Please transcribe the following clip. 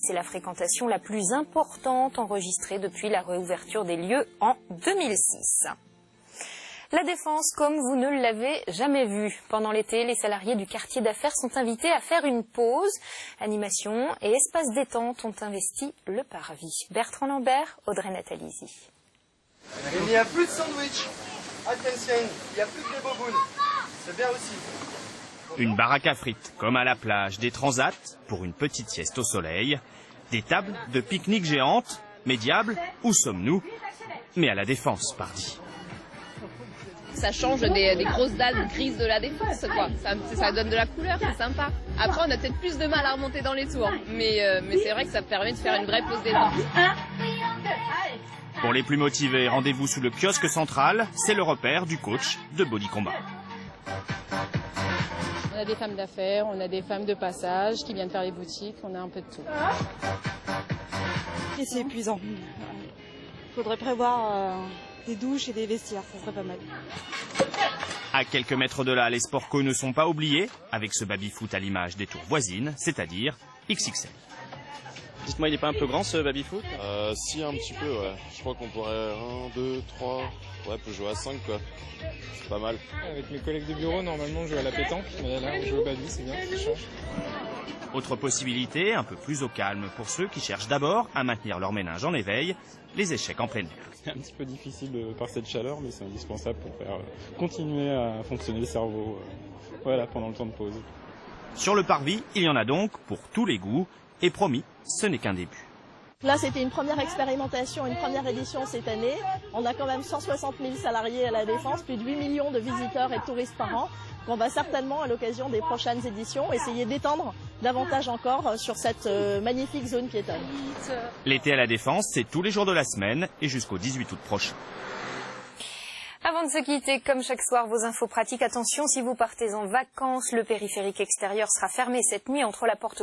C'est la fréquentation la plus importante enregistrée depuis la réouverture des lieux en 2006. La Défense, comme vous ne l'avez jamais vu. Pendant l'été, les salariés du quartier d'affaires sont invités à faire une pause. Animation et espace détente ont investi le parvis. Bertrand Lambert, Audrey Natalizzi. Il n'y a plus de sandwich. Attention, il n'y a plus que des bobounes. C'est bien aussi. Une baraque à frites, comme à la plage, des transats pour une petite sieste au soleil, des tables de pique-nique géantes. Mais diable, où sommes-nous? Mais à la Défense, pardi. Ça change des grosses dalles grises de la Défense, quoi. Ça donne de la couleur, c'est sympa. Après, on a peut-être plus de mal à remonter dans les tours. Mais c'est vrai que ça permet de faire une vraie pause détente. Pour les plus motivés, rendez-vous sous le kiosque central. C'est le repère du coach de Body Combat. On a des femmes d'affaires, on a des femmes de passage qui viennent faire les boutiques, on a un peu de tout. Et c'est épuisant. Il faudrait prévoir des douches et des vestiaires, ça serait pas mal. À quelques mètres de là, les sport co ne sont pas oubliés, avec ce baby-foot à l'image des tours voisines, c'est-à-dire XXL. Dites-moi, il n'est pas un peu grand ce baby-foot? Si, un petit peu, ouais. Je crois qu'on pourrait 1, 2, 3, ouais, peut jouer à 5, quoi. C'est pas mal. Avec mes collègues de bureau, normalement, on joue à la pétanque, mais là, on joue au baby, c'est bien, ça change. Autre possibilité, un peu plus au calme pour ceux qui cherchent d'abord à maintenir leur méninge en éveil, les échecs en plein air. C'est un petit peu difficile par cette chaleur, mais c'est indispensable pour faire continuer à fonctionner le cerveau voilà, pendant le temps de pause. Sur le parvis, il y en a donc pour tous les goûts, et promis, ce n'est qu'un début. Là, c'était une première expérimentation, une première édition cette année. On a quand même 160 000 salariés à la Défense, plus de 8 millions de visiteurs et de touristes par an. On va certainement, à l'occasion des prochaines éditions, essayer d'étendre davantage encore sur cette magnifique zone piétonne. L'été à la Défense, c'est tous les jours de la semaine et jusqu'au 18 août prochain. Avant de se quitter, comme chaque soir, vos infos pratiques. Attention, si vous partez en vacances, le périphérique extérieur sera fermé cette nuit entre la porte